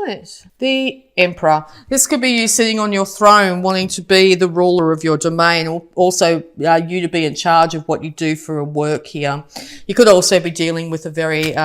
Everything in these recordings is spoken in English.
right. The Emperor. This could be you sitting on your throne wanting to be the ruler of your domain, or also you to be in charge of what you do for work here. You could also be dealing with a very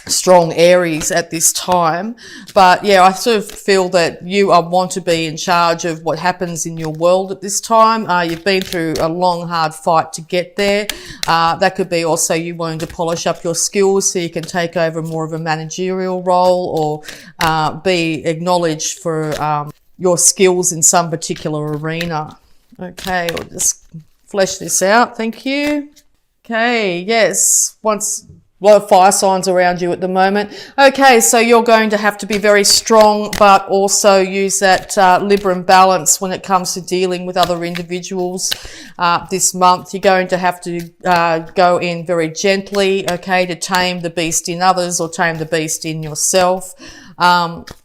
strong Aries at this time, but yeah, I sort of feel that you want to be in charge of what happens in your world at this time. You've been through a long, hard fight to get there. That could be also you wanting to polish up your skills so you can take over more of a managerial role, or be acknowledged for your skills in some particular arena. Okay, we'll just flesh this out. Thank you. Okay, yes, a lot of fire signs around you at the moment. Okay, so you're going to have to be very strong, but also use that Libra balance when it comes to dealing with other individuals this month. You're going to have to go in very gently, okay, to tame the beast in others or tame the beast in yourself.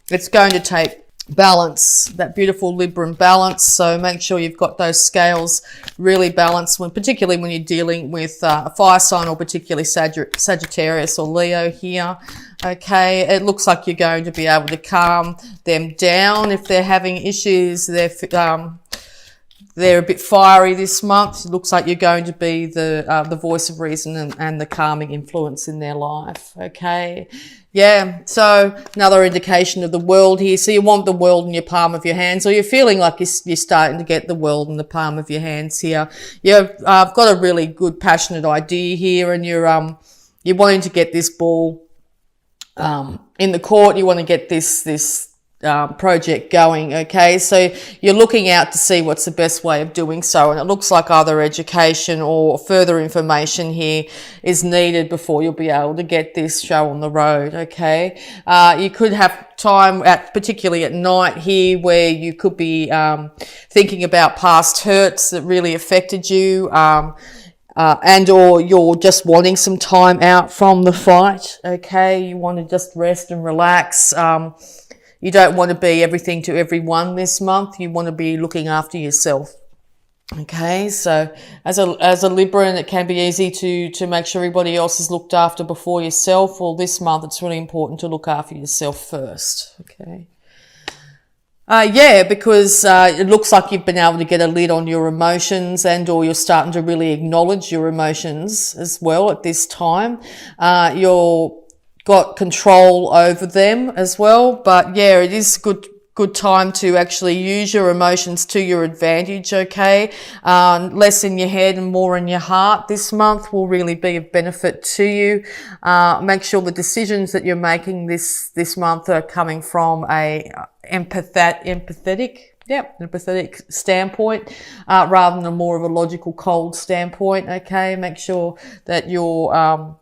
It's going to take balance, that beautiful Libra balance. So make sure you've got those scales really balanced, particularly when you're dealing with a fire sign, or particularly Sagittarius or Leo here. Okay, it looks like you're going to be able to calm them down if they're having issues. They're a bit fiery this month. It looks like you're going to be the voice of reason and the calming influence in their life. Okay. Yeah, so another indication of the world here. So you want the world in your palm of your hands, or you're feeling like you're starting to get the world in the palm of your hands here. You've got a really good, passionate idea here, and you're wanting to get this ball in the court. You want to get this project going. Okay, so you're looking out to see what's the best way of doing so, and it looks like either education or further information here is needed before you'll be able to get this show on the road. Okay, you could have time particularly at night here where you could be thinking about past hurts that really affected you, and or you're just wanting some time out from the fight. Okay, you want to just rest and relax. You don't want to be everything to everyone this month. You want to be looking after yourself. Okay, so as a Libran, it can be easy to make sure everybody else is looked after before yourself. Well, this month it's really important to look after yourself first. Okay. Because it looks like you've been able to get a lid on your emotions, and or you're starting to really acknowledge your emotions as well at this time. You're got control over them as well, but yeah, it is good time to actually use your emotions to your advantage. Okay, less in your head and more in your heart this month will really be of benefit to you. Make sure the decisions that you're making this month are coming from a empathetic standpoint, rather than a more of a logical, cold standpoint. Okay, make sure that you're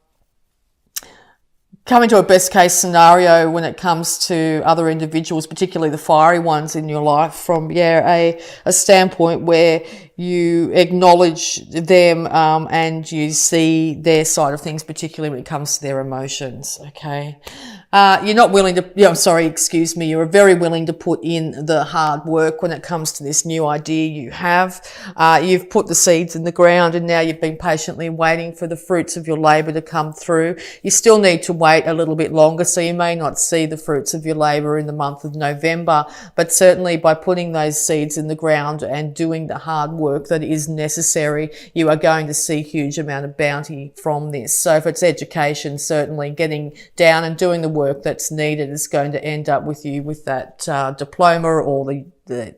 coming to a best case scenario when it comes to other individuals, particularly the fiery ones in your life, from a standpoint where you acknowledge them and you see their side of things, particularly when it comes to their emotions. Okay. You're not willing to, you're very willing to put in the hard work when it comes to this new idea you have. You've put the seeds in the ground, and now you've been patiently waiting for the fruits of your labour to come through. You still need to wait a little bit longer, so you may not see the fruits of your labour in the month of November, but certainly by putting those seeds in the ground and doing the hard work that is necessary, you are going to see huge amount of bounty from this. So if it's education, certainly getting down and doing the work that's needed is going to end up with you with that diploma, or the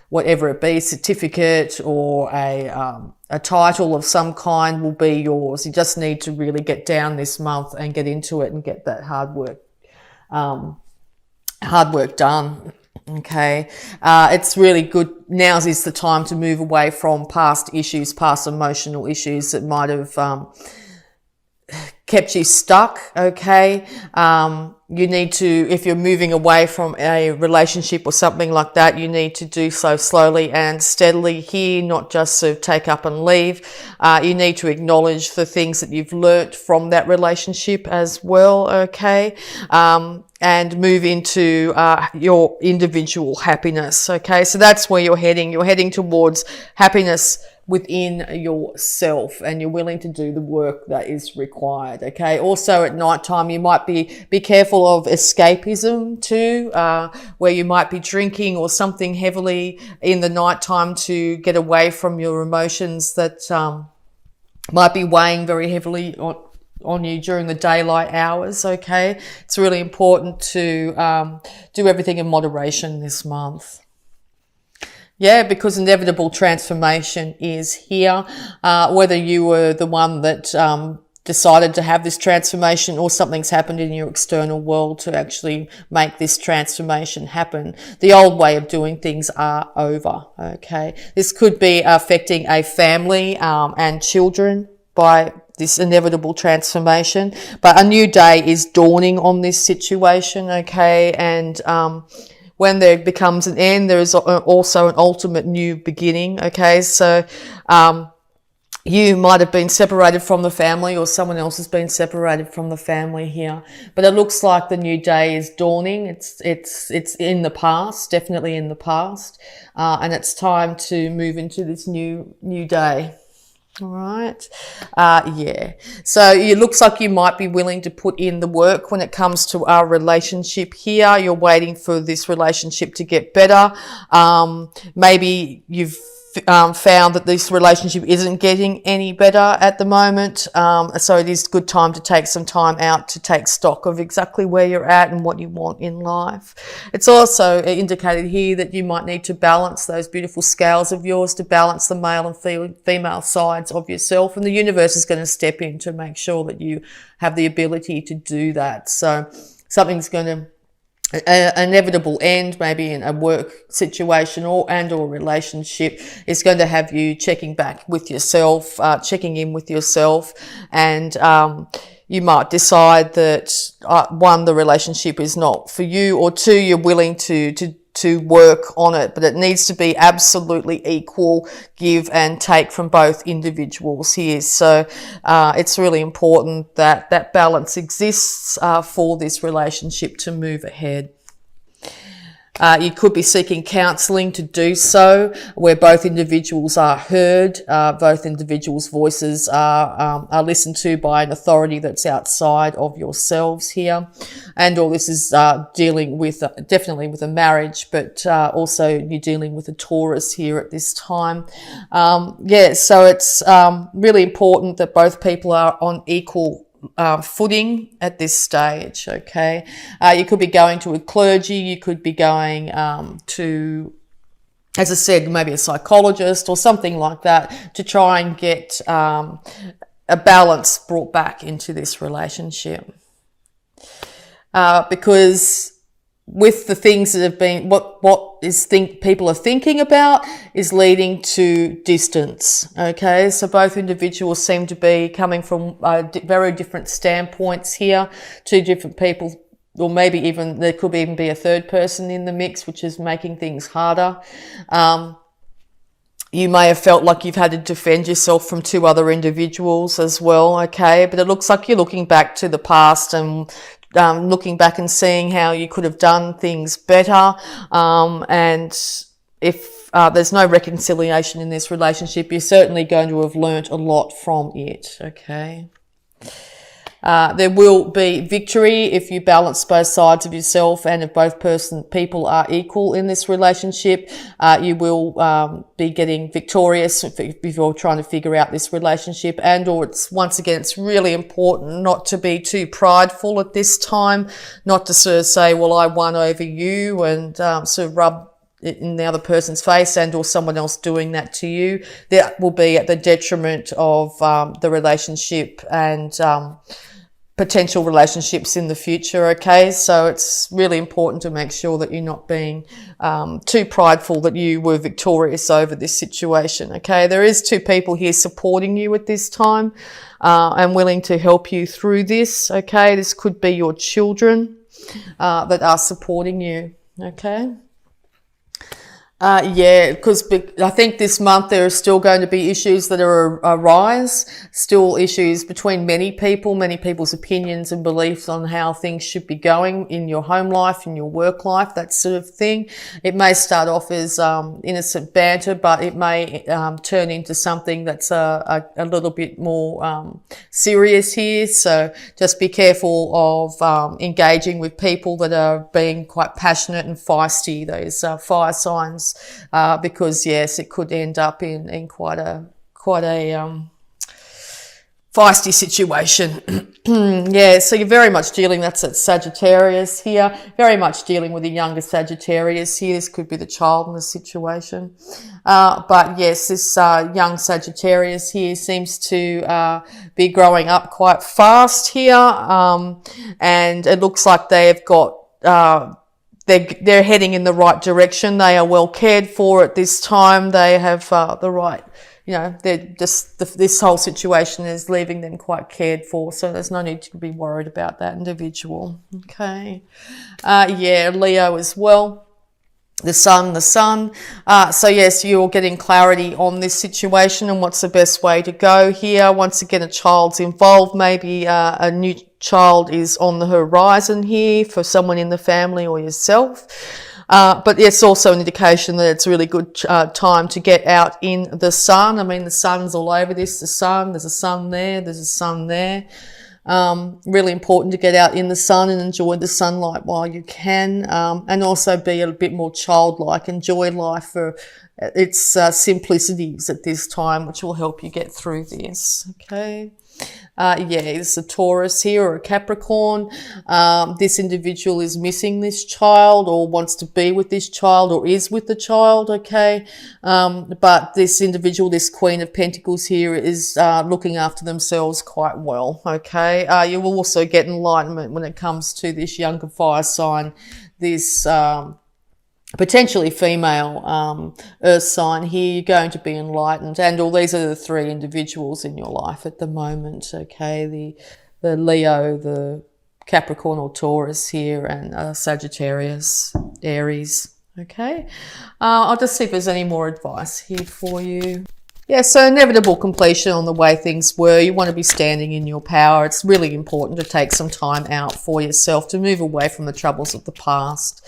whatever it be, certificate, or a title of some kind will be yours. You just need to really get down this month and get into it and get that hard work done. Okay, it's really good. Now is the time to move away from past emotional issues that might have kept you stuck. Okay, you need to, if you're moving away from a relationship or something like that, you need to do so slowly and steadily here, not just sort of take up and leave. You need to acknowledge the things that you've learnt from that relationship as well. Okay, and move into your individual happiness. Okay, so that's where you're heading. You're heading towards happiness within yourself, and you're willing to do the work that is required. Okay. Also at nighttime, you might be careful of escapism too, where you might be drinking or something heavily in the nighttime to get away from your emotions that might be weighing very heavily on you during the daylight hours. Okay. It's really important to do everything in moderation this month. Yeah, because inevitable transformation is here. Whether you were the one that decided to have this transformation or something's happened in your external world to actually make this transformation happen. The old way of doing things are over, okay? This could be affecting a family and children by this inevitable transformation, but a new day is dawning on this situation, okay? And when there becomes an end, there is also an ultimate new beginning, okay? So you might have been separated from the family, or someone else has been separated from the family here. But it looks like the new day is dawning. It's in the past, definitely in the past. And it's time to move into this new day. All right. Yeah. So it looks like you might be willing to put in the work when it comes to our relationship here. You're waiting for this relationship to get better. Maybe you've found that this relationship isn't getting any better at the moment. So it is a good time to take some time out to take stock of exactly where you're at and what you want in life. It's also indicated here that you might need to balance those beautiful scales of yours, to balance the male and female sides of yourself. And the universe is going to step in to make sure that you have the ability to do that. So something's going to an inevitable end, maybe in a work situation or relationship, is going to have you checking back with yourself, checking in with yourself, and you might decide that one, the relationship is not for you, or two, you're willing to work on it, but it needs to be absolutely equal give and take from both individuals here. So it's really important that that balance exists for this relationship to move ahead. You could be seeking counselling to do so, where both individuals are heard, both individuals' voices are listened to by an authority that's outside of yourselves here. And all this is dealing with, definitely with a marriage, but also you're dealing with a Taurus here at this time. Yeah, so it's really important that both people are on equal footing at this stage, okay? You could be going to a clergy, you could be going to, as I said, maybe a psychologist or something like that, to try and get a balance brought back into this relationship. Because with the things that have been, people are thinking about is leading to distance. Okay, so both individuals seem to be coming from very different standpoints here. Two different people, or maybe even there could even be a third person in the mix, which is making things harder. You may have felt like you've had to defend yourself from two other individuals as well. Okay, but it looks like you're looking back to the past and looking back and seeing how you could have done things better. And if there's no reconciliation in this relationship, you're certainly going to have learnt a lot from it, okay? There will be victory if you balance both sides of yourself, and if both people are equal in this relationship, you will be getting victorious if you're trying to figure out this relationship. And or it's really important not to be too prideful at this time, not to sort of say, well, I won over you, and sort of rub it in the other person's face, and or someone else doing that to you. That will be at the detriment of the relationship and potential relationships in the future, okay? So it's really important to make sure that you're not being too prideful that you were victorious over this situation, okay? There is two people here supporting you at this time and willing to help you through this, okay? This could be your children that are supporting you, okay? Yeah, because I think this month there are still going to be issues that are arise, still issues between many people, many people's opinions and beliefs on how things should be going in your home life, in your work life, that sort of thing. It may start off as innocent banter, but it may turn into something that's a little bit more serious here. So just be careful of engaging with people that are being quite passionate and feisty, those fire signs. Because yes, it could end up in quite a feisty situation. Yeah, so you're very much dealing, that's at Sagittarius here, very much dealing with a younger Sagittarius here. This could be the child in the situation. But yes, this young Sagittarius here seems to be growing up quite fast here. And it looks like they've got they're heading in the right direction. They are well cared for at this time. They have the right, they're just, this whole situation is leaving them quite cared for. So there's no need to be worried about that individual. Okay. Yeah, Leo as well. The sun. So yes, you're getting clarity on this situation and what's the best way to go here. Once again, a child's involved. Maybe a new child is on the horizon here for someone in the family or yourself. But it's also an indication that it's a really good time to get out in the sun. I mean, the sun's all over this. There's a sun there. There's a sun there. Really important to get out in the sun and enjoy the sunlight while you can, and also be a bit more childlike. Enjoy life for its simplicities at this time, which will help you get through this. Okay. Yeah, it's a Taurus here or a Capricorn. This individual is missing this child or wants to be with this child or is with the child, okay? But this individual, this Queen of Pentacles here, is looking after themselves quite well, okay? You will also get enlightenment when it comes to this younger fire sign, this potentially female earth sign here. You're going to be enlightened, and all these are the three individuals in your life at the moment, okay? The Leo, the Capricorn or Taurus here, and Sagittarius, Aries, okay? I'll just see if there's any more advice here for you. Yeah, so inevitable completion on the way things were. You want to be standing in your power. It's really important to take some time out for yourself to move away from the troubles of the past.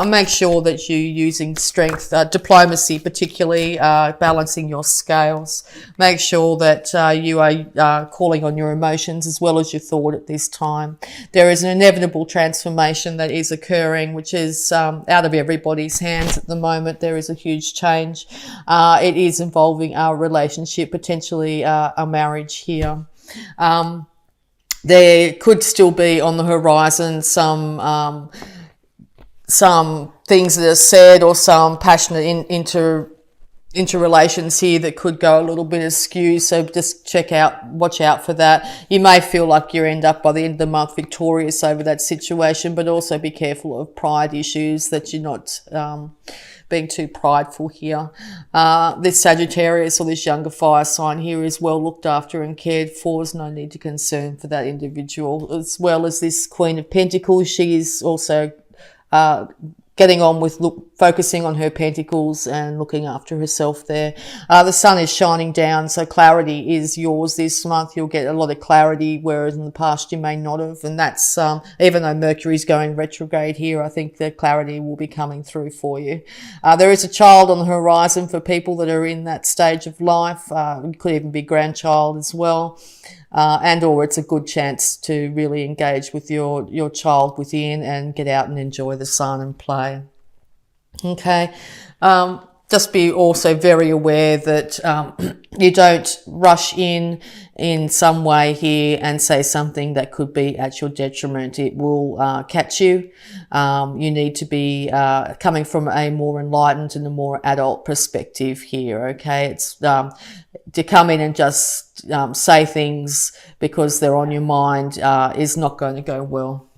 Make sure that you're using strength, diplomacy particularly, balancing your scales. Make sure that you are calling on your emotions as well as your thought at this time. There is an inevitable transformation that is occurring, which is out of everybody's hands at the moment. There is a huge change. It is involving our relationship, potentially a marriage here. There could still be on the horizon some things that are said or some passionate interrelations here that could go a little bit askew. So just watch out for that. You may feel like you end up by the end of the month victorious over that situation, but also be careful of pride issues, that you're not being too prideful here. This Sagittarius or this younger fire sign here is well looked after and cared for. There's no need to concern for that individual. As well as this Queen of Pentacles, she is also getting on with focusing on her pentacles and looking after herself there. The sun is shining down, so clarity is yours this month. You'll get a lot of clarity, whereas in the past you may not have. And that's, even though Mercury's going retrograde here, I think the clarity will be coming through for you. There is a child on the horizon for people that are in that stage of life. It could even be grandchild as well. And or it's a good chance to really engage with your child within and get out and enjoy the sun and play. Okay. Just be also very aware that you don't rush in some way here and say something that could be at your detriment. It will catch you. You need to be coming from a more enlightened and a more adult perspective here, okay? It's to come in and just say things because they're on your mind is not going to go well.